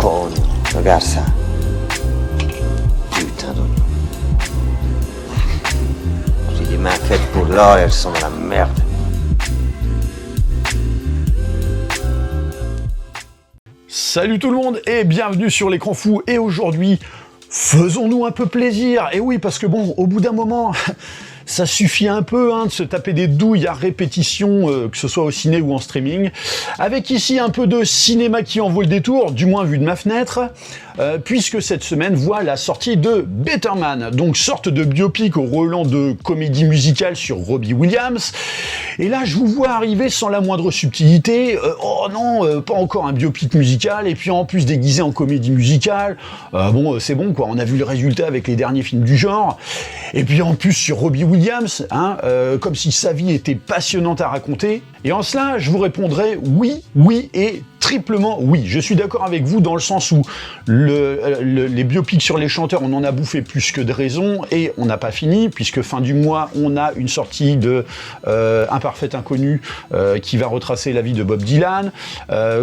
con, ragazza. Putain d'oignon. J'ai des mains faites pour l'or et elles sont dans la merde. Salut tout le monde et bienvenue sur l'écran fou. Et aujourd'hui, faisons-nous un peu plaisir. Et oui, parce que bon, au bout d'un moment, ça suffit un peu de se taper des douilles à répétition, que ce soit au ciné ou en streaming. Avec ici un peu de cinéma qui en vaut le détour, du moins vu de ma fenêtre, puisque cette semaine voit la sortie de Better Man, donc sorte de biopic au relent de comédie musicale sur Robbie Williams. Et là, je vous vois arriver sans la moindre subtilité. Oh non, pas encore un biopic musical, et puis en plus déguisé en comédie musicale. Bon, c'est bon quoi, on a vu le résultat avec les derniers films du genre. Et puis en plus sur Robbie Williams, comme si sa vie était passionnante à raconter. Et en cela, je vous répondrai oui, oui et triplement oui. Je suis d'accord avec vous dans le sens où les biopics sur les chanteurs, on en a bouffé plus que de raison et on n'a pas fini, puisque fin du mois, on a une sortie de Un parfait inconnu qui va retracer la vie de Bob Dylan.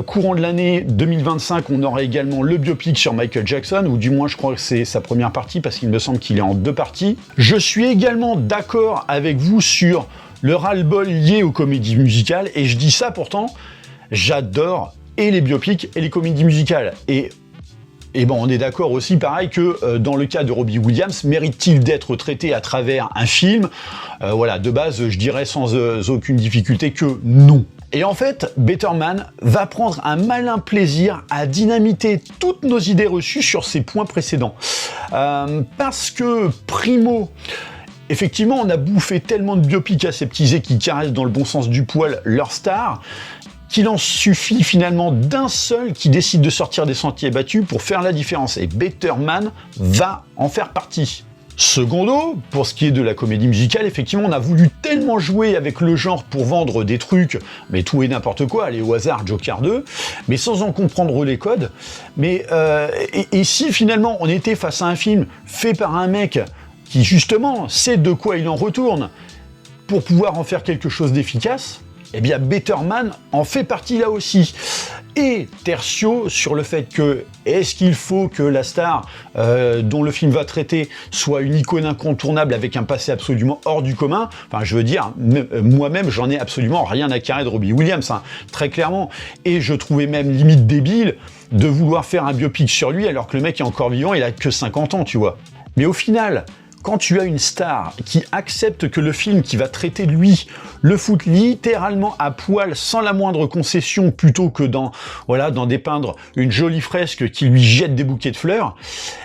Courant de l'année 2025, on aura également le biopic sur Michael Jackson, ou du moins je crois que c'est sa première partie, parce qu'il me semble qu'il est en 2 parties. Je suis également d'accord avec vous sur le ras-le-bol lié aux comédies musicales, et je dis ça pourtant, j'adore et les biopics et les comédies musicales. Et bon, on est d'accord aussi, pareil, que dans le cas de Robbie Williams, mérite-t-il d'être traité à travers un film? Voilà, de base, je dirais sans aucune difficulté que non. Et en fait, Better Man va prendre un malin plaisir à dynamiter toutes nos idées reçues sur ces points précédents. Parce que, primo, effectivement, on a bouffé tellement de biopics aseptisés qui caressent dans le bon sens du poil leur star, qu'il en suffit finalement d'un seul qui décide de sortir des sentiers battus pour faire la différence. Et Better Man va en faire partie. Secondo, pour ce qui est de la comédie musicale, effectivement, on a voulu tellement jouer avec le genre pour vendre des trucs, mais tout et n'importe quoi, allez au hasard, Joker 2, mais sans en comprendre les codes. Mais et si finalement on était face à un film fait par un mec qui justement sait de quoi il en retourne pour pouvoir en faire quelque chose d'efficace, eh bien Better Man en fait partie là aussi. Et tertio sur le fait que est-ce qu'il faut que la star dont le film va traiter soit une icône incontournable avec un passé absolument hors du commun. Enfin, je veux dire, moi-même, j'en ai absolument rien à carrer de Robbie Williams, très clairement. Et je trouvais même limite débile de vouloir faire un biopic sur lui alors que le mec est encore vivant, il a que 50 ans, tu vois. Mais au final, quand tu as une star qui accepte que le film qui va traiter de lui le foute littéralement à poil sans la moindre concession, plutôt que d'en dépeindre une jolie fresque qui lui jette des bouquets de fleurs,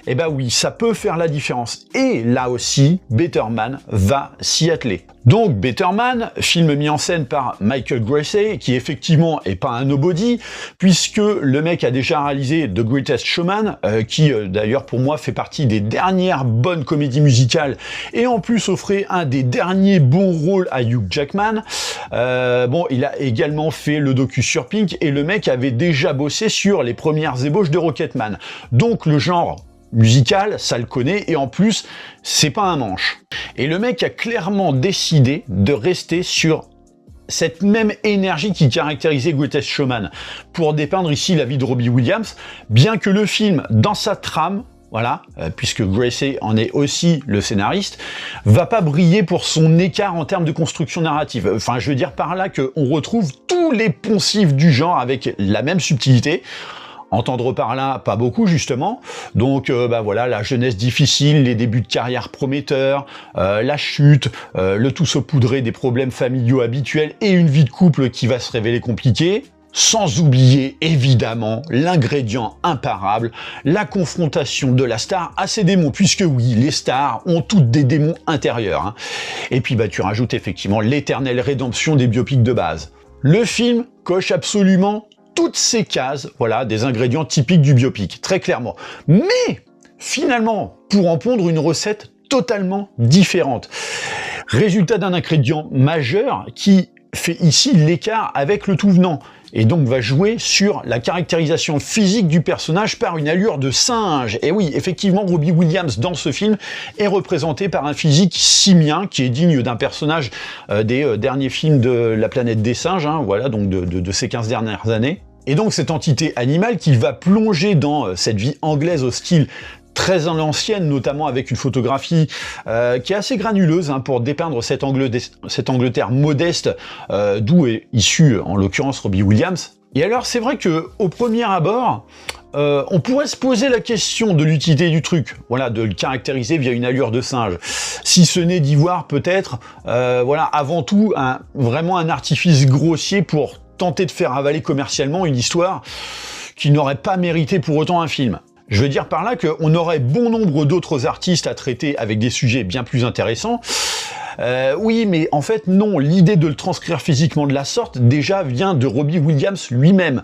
eh ben oui, ça peut faire la différence. Et là aussi, Better Man va s'y atteler. Donc Better Man, film mis en scène par Michael Gracey, qui effectivement est pas un nobody, puisque le mec a déjà réalisé The Greatest Showman, qui d'ailleurs pour moi fait partie des dernières bonnes comédies musicales, et en plus offrait un des derniers bons rôles à Hugh Jackman. Bon, il a également fait le docu sur Pink, et le mec avait déjà bossé sur les premières ébauches de Rocketman. Donc le genre musical, ça le connaît, et en plus, c'est pas un manche. Et le mec a clairement décidé de rester sur cette même énergie qui caractérisait Greatest Showman pour dépeindre ici la vie de Robbie Williams, bien que le film, dans sa trame, voilà, puisque Gracey en est aussi le scénariste, va pas briller pour son écart en termes de construction narrative. Enfin, je veux dire par là qu'on retrouve tous les poncifs du genre avec la même subtilité. Entendre par là, pas beaucoup justement. Donc voilà, la jeunesse difficile, les débuts de carrière prometteurs, la chute, le tout saupoudré des problèmes familiaux habituels et une vie de couple qui va se révéler compliquée. Sans oublier évidemment l'ingrédient imparable, la confrontation de la star à ses démons, puisque oui, les stars ont toutes des démons intérieurs. Et puis tu rajoutes effectivement l'éternelle rédemption des biopics de base. Le film coche absolument toutes ces cases, voilà, des ingrédients typiques du biopic, très clairement. Mais, finalement, pour en pondre une recette totalement différente. Résultat d'un ingrédient majeur qui fait ici l'écart avec le tout venant, et donc va jouer sur la caractérisation physique du personnage par une allure de singe. Et oui, effectivement, Robbie Williams, dans ce film, est représenté par un physique simien, qui est digne d'un personnage des derniers films de la planète des singes, voilà, donc de ces 15 dernières années. Et donc cette entité animale qui va plonger dans cette vie anglaise au style très à l'ancienne, notamment avec une photographie qui est assez granuleuse hein, pour dépeindre cette Angleterre modeste, d'où est issu en l'occurrence Robbie Williams. Et alors c'est vrai que au premier abord, on pourrait se poser la question de l'utilité du truc, voilà, de le caractériser via une allure de singe, si ce n'est d'y voir peut-être, voilà, avant tout vraiment un artifice grossier pour tenter de faire avaler commercialement une histoire qui n'aurait pas mérité pour autant un film. Je veux dire par là qu'on aurait bon nombre d'autres artistes à traiter avec des sujets bien plus intéressants. Oui, mais en fait, non. L'idée de le transcrire physiquement de la sorte, déjà, vient de Robbie Williams lui-même,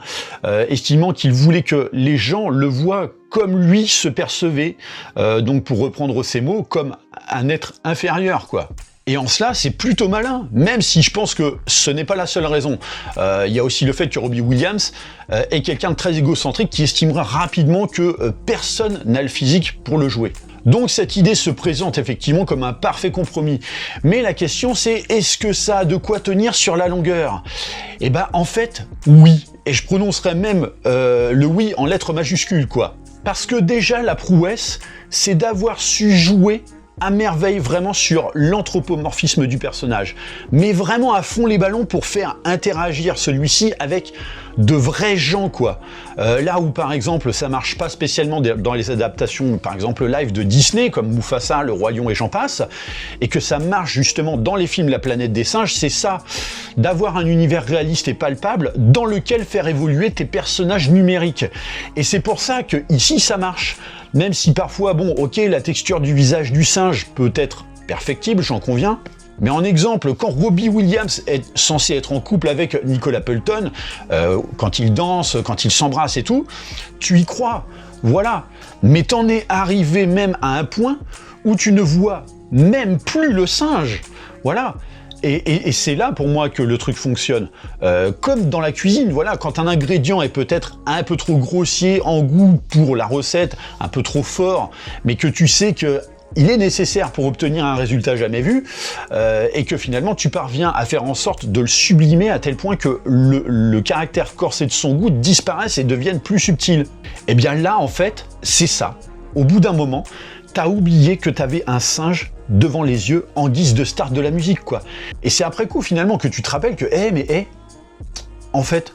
estimant qu'il voulait que les gens le voient comme lui se percevait, donc pour reprendre ses mots, comme un être inférieur, quoi. Et en cela, c'est plutôt malin, même si je pense que ce n'est pas la seule raison. Il y a aussi le fait que Robbie Williams est quelqu'un de très égocentrique qui estimera rapidement que personne n'a le physique pour le jouer. Donc cette idée se présente effectivement comme un parfait compromis. Mais la question c'est, est-ce que ça a de quoi tenir sur la longueur? Eh ben en fait, oui. Et je prononcerai même le oui en lettres majuscules, quoi. Parce que déjà, la prouesse, c'est d'avoir su jouer à merveille vraiment sur l'anthropomorphisme du personnage, mais vraiment à fond les ballons pour faire interagir celui-ci avec de vrais gens, quoi. Là où par exemple ça marche pas spécialement dans les adaptations, par exemple live de Disney comme Mufasa, Le Roi Lion et j'en passe, et que ça marche justement dans les films La Planète des Singes, c'est ça, d'avoir un univers réaliste et palpable dans lequel faire évoluer tes personnages numériques. Et c'est pour ça que ici ça marche. Même si parfois, bon, ok, la texture du visage du singe peut être perfectible, j'en conviens, mais en exemple, quand Robbie Williams est censé être en couple avec Nicole Appleton, quand ils dansent, quand ils s'embrassent et tout, tu y crois, voilà. Mais t'en es arrivé même à un point où tu ne vois même plus le singe, voilà. Et c'est là pour moi que le truc fonctionne. Comme dans la cuisine, voilà, quand un ingrédient est peut-être un peu trop grossier en goût pour la recette, un peu trop fort, mais que tu sais que il est nécessaire pour obtenir un résultat jamais vu, et que finalement tu parviens à faire en sorte de le sublimer à tel point que le caractère corsé de son goût disparaisse et devienne plus subtil. Et bien là, en fait, c'est ça. Au bout d'un moment, t'as oublié que t'avais un singe devant les yeux en guise de star de la musique, quoi. Et c'est après coup, finalement, que tu te rappelles que, en fait,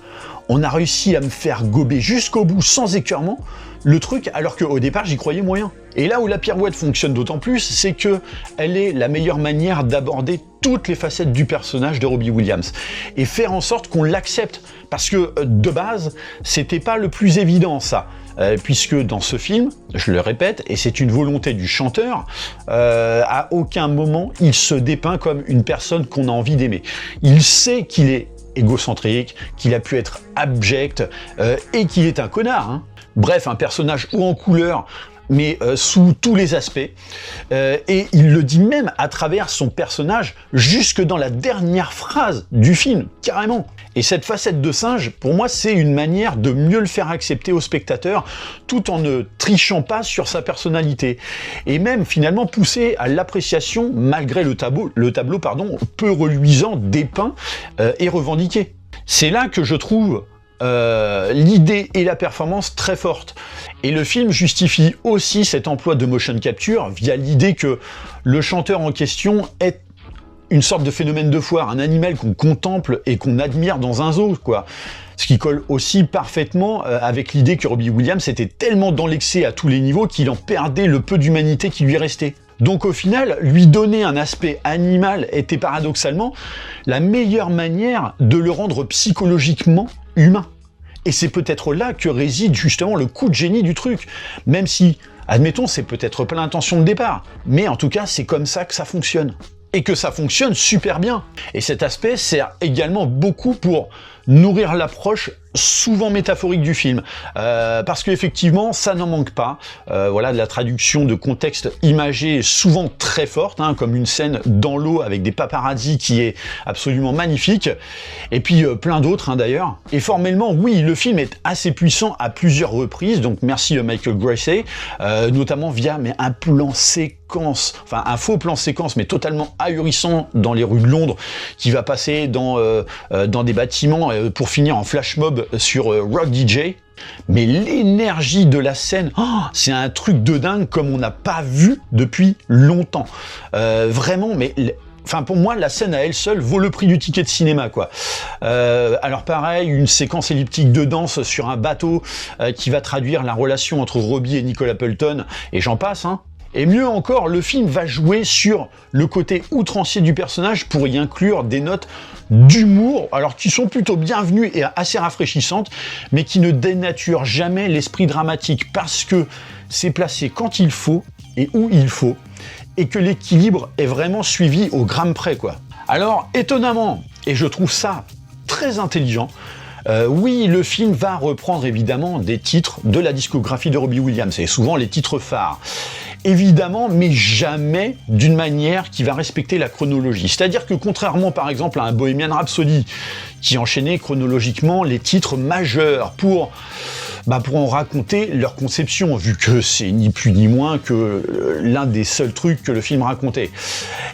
on a réussi à me faire gober jusqu'au bout, sans écœurement, le truc, alors qu'au départ, j'y croyais moyen. Et là où la pirouette fonctionne d'autant plus, c'est que elle est la meilleure manière d'aborder toutes les facettes du personnage de Robbie Williams. Et faire en sorte qu'on l'accepte. Parce que, de base, c'était pas le plus évident, ça. Puisque dans ce film, je le répète, et c'est une volonté du chanteur, à aucun moment il se dépeint comme une personne qu'on a envie d'aimer. Il sait qu'il est égocentrique, qu'il a pu être abject, et qu'il est un connard, hein. Bref, un personnage haut en couleur, mais sous tous les aspects. Et il le dit même à travers son personnage, jusque dans la dernière phrase du film, carrément. Et cette facette de singe, pour moi, c'est une manière de mieux le faire accepter au spectateur, tout en ne trichant pas sur sa personnalité. Et même, finalement, pousser à l'appréciation, malgré le tableau peu reluisant, dépeint et revendiqué. C'est là que je trouve l'idée et la performance très fortes. Et le film justifie aussi cet emploi de motion capture via l'idée que le chanteur en question est une sorte de phénomène de foire, un animal qu'on contemple et qu'on admire dans un zoo, quoi. Ce qui colle aussi parfaitement avec l'idée que Robbie Williams était tellement dans l'excès à tous les niveaux qu'il en perdait le peu d'humanité qui lui restait. Donc au final, lui donner un aspect animal était paradoxalement la meilleure manière de le rendre psychologiquement humain. Et c'est peut-être là que réside justement le coup de génie du truc, même si, admettons, c'est peut-être pas l'intention de départ, mais en tout cas, c'est comme ça que ça fonctionne. Et que ça fonctionne super bien. Et cet aspect sert également beaucoup pour nourrir l'approche souvent métaphorique du film. Parce qu'effectivement, ça n'en manque pas. Voilà, de la traduction de contexte imagé souvent très forte, hein, comme une scène dans l'eau avec des paparazzis qui est absolument magnifique. Et puis plein d'autres, hein, d'ailleurs. Et formellement, oui, le film est assez puissant à plusieurs reprises, donc merci Michael Gracey, notamment via un plan séquence, enfin un faux plan séquence, mais totalement ahurissant dans les rues de Londres, qui va passer dans des bâtiments pour finir en flash mob sur Rock DJ. Mais l'énergie de la scène, c'est un truc de dingue comme on n'a pas vu depuis longtemps. Vraiment, mais... Enfin, pour moi, la scène à elle seule vaut le prix du ticket de cinéma, quoi. Alors pareil, une séquence elliptique de danse sur un bateau qui va traduire la relation entre Robbie et Nicole Appleton, et j'en passe, hein. Et mieux encore, le film va jouer sur le côté outrancier du personnage pour y inclure des notes d'humour, alors qui sont plutôt bienvenues et assez rafraîchissantes, mais qui ne dénaturent jamais l'esprit dramatique, parce que c'est placé quand il faut et où il faut, et que l'équilibre est vraiment suivi au gramme près, quoi. Alors, étonnamment, et je trouve ça très intelligent, oui, le film va reprendre évidemment des titres de la discographie de Robbie Williams, et souvent les titres phares. Évidemment, mais jamais d'une manière qui va respecter la chronologie. C'est-à-dire que contrairement par exemple à un Bohemian Rhapsody, qui enchaînait chronologiquement les titres majeurs pour en raconter leur conception, vu que c'est ni plus ni moins que l'un des seuls trucs que le film racontait.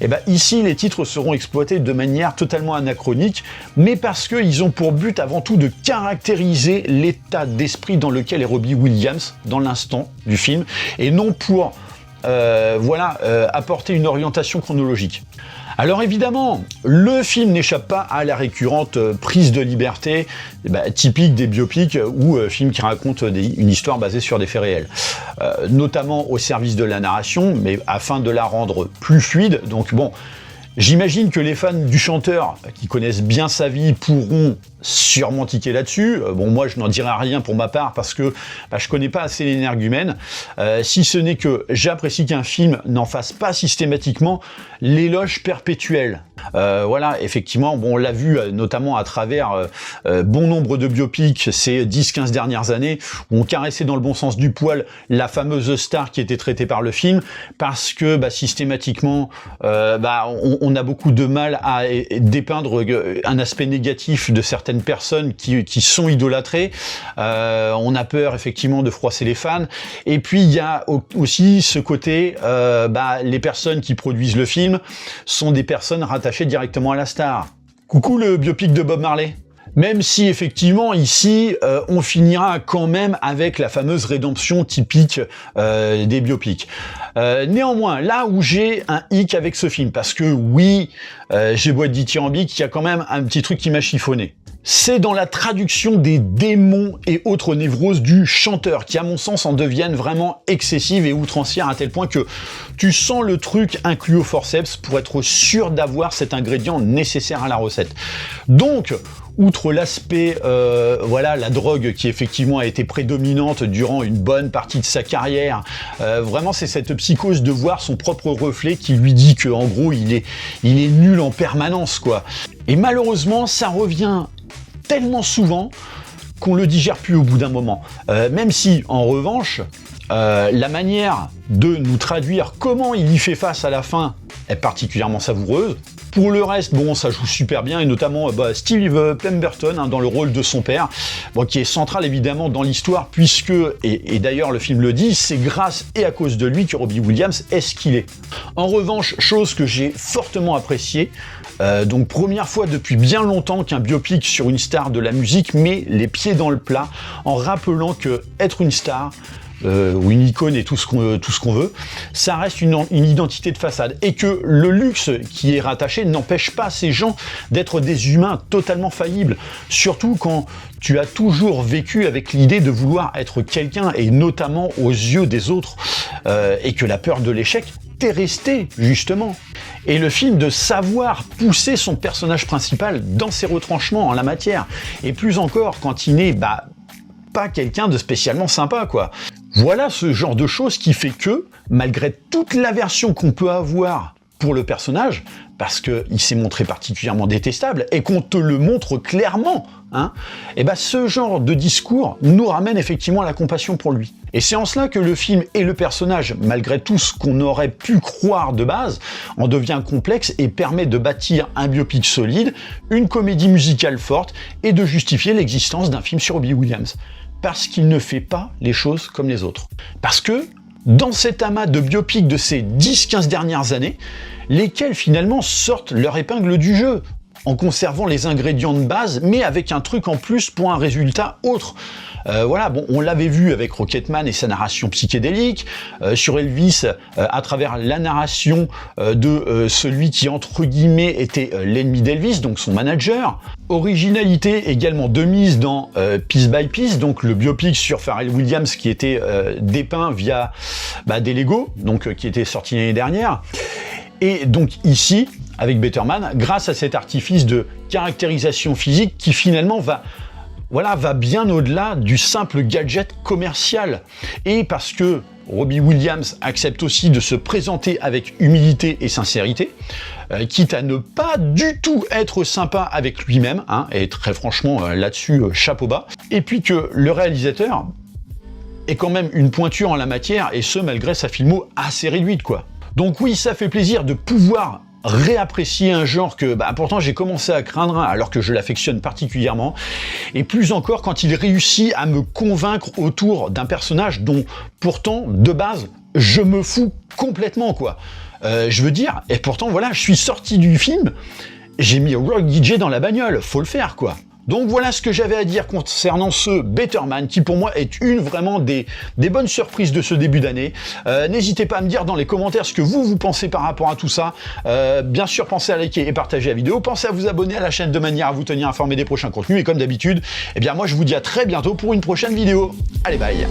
Et ici, les titres seront exploités de manière totalement anachronique, mais parce qu'ils ont pour but avant tout de caractériser l'état d'esprit dans lequel est Robbie Williams dans l'instant du film, et non pour apporter une orientation chronologique. Alors évidemment, le film n'échappe pas à la récurrente prise de liberté typique des biopics ou films qui racontent une histoire basée sur des faits réels, notamment au service de la narration, mais afin de la rendre plus fluide. Donc bon, j'imagine que les fans du chanteur qui connaissent bien sa vie pourront sûrement tiquer là-dessus. Bon, moi, je n'en dirai rien pour ma part parce que je connais pas assez l'énergumène. Si ce n'est que j'apprécie qu'un film n'en fasse pas systématiquement l'éloge perpétuel. Effectivement, bon, on l'a vu notamment à travers bon nombre de biopics ces 10-15 dernières années où on caressait dans le bon sens du poil la fameuse star qui était traitée par le film parce que systématiquement, on a beaucoup de mal à dépeindre un aspect négatif de certaines personnes qui sont idolâtrées. On a peur effectivement de froisser les fans. Et puis il y a aussi ce côté, les personnes qui produisent le film sont des personnes rattachées directement à la star. Coucou le biopic de Bob Marley. Même si effectivement ici on finira quand même avec la fameuse rédemption typique des biopics. Néanmoins, là où j'ai un hic avec ce film, parce que oui, j'ai beau être dithyrambique, il y a quand même un petit truc qui m'a chiffonné. C'est dans la traduction des démons et autres névroses du chanteur, qui à mon sens en deviennent vraiment excessives et outrancières à tel point que tu sens le truc inclus au forceps pour être sûr d'avoir cet ingrédient nécessaire à la recette. Donc, outre l'aspect, la drogue qui effectivement a été prédominante durant une bonne partie de sa carrière, vraiment c'est cette psychose de voir son propre reflet qui lui dit que en gros il est nul en permanence, quoi. Et malheureusement ça revient tellement souvent qu'on le digère plus au bout d'un moment. Même si en revanche la manière de nous traduire comment il y fait face à la fin est particulièrement savoureuse. Pour le reste, bon, ça joue super bien, et notamment Steve Pemberton dans le rôle de son père, qui est central évidemment dans l'histoire, puisque, et d'ailleurs le film le dit, c'est grâce et à cause de lui que Robbie Williams est ce qu'il est. En revanche, chose que j'ai fortement appréciée, donc première fois depuis bien longtemps qu'un biopic sur une star de la musique met les pieds dans le plat, en rappelant que être une star, ou une icône et tout ce qu'on veut, ça reste une identité de façade, et que le luxe qui est rattaché n'empêche pas ces gens d'être des humains totalement faillibles, surtout quand tu as toujours vécu avec l'idée de vouloir être quelqu'un, et notamment aux yeux des autres, et que la peur de l'échec t'est restée, justement. Et le film de savoir pousser son personnage principal dans ses retranchements en la matière, et plus encore quand il n'est pas quelqu'un de spécialement sympa, quoi. Voilà ce genre de choses qui fait que, malgré toute l'aversion qu'on peut avoir pour le personnage, parce qu'il s'est montré particulièrement détestable, et qu'on te le montre clairement, ce genre de discours nous ramène effectivement à la compassion pour lui. Et c'est en cela que le film et le personnage, malgré tout ce qu'on aurait pu croire de base, en devient complexe et permet de bâtir un biopic solide, une comédie musicale forte, et de justifier l'existence d'un film sur Robbie Williams. Parce qu'il ne fait pas les choses comme les autres. Parce que, dans cet amas de biopics de ces 10-15 dernières années, lesquels finalement sortent leur épingle du jeu. en conservant les ingrédients de base, mais avec un truc en plus pour un résultat autre. Voilà, bon, on l'avait vu avec Rocketman et sa narration psychédélique, sur Elvis, à travers la narration de celui qui, entre guillemets, était l'ennemi d'Elvis, donc son manager. Originalité également de mise dans Piece by Piece, donc le biopic sur Pharrell Williams qui était dépeint via des Lego, donc qui était sorti l'année dernière. Et donc ici, avec Better Man, grâce à cet artifice de caractérisation physique qui finalement va bien au-delà du simple gadget commercial. Et parce que Robbie Williams accepte aussi de se présenter avec humilité et sincérité, quitte à ne pas du tout être sympa avec lui-même, hein, et très franchement là-dessus, chapeau bas. Et puis que le réalisateur est quand même une pointure en la matière, et ce malgré sa filmo assez réduite, quoi. Donc oui, ça fait plaisir de pouvoir réapprécier un genre que pourtant j'ai commencé à craindre alors que je l'affectionne particulièrement, et plus encore quand il réussit à me convaincre autour d'un personnage dont pourtant de base je me fous complètement, quoi. Je veux dire, et pourtant voilà, je suis sorti du film, j'ai mis Rock DJ dans la bagnole, faut le faire, quoi. Donc voilà ce que j'avais à dire concernant ce Better Man, qui pour moi est vraiment des bonnes surprises de ce début d'année. N'hésitez pas à me dire dans les commentaires ce que vous pensez par rapport à tout ça. Bien sûr, pensez à liker et partager la vidéo. Pensez à vous abonner à la chaîne de manière à vous tenir informé des prochains contenus. Et comme d'habitude, moi je vous dis à très bientôt pour une prochaine vidéo. Allez, bye!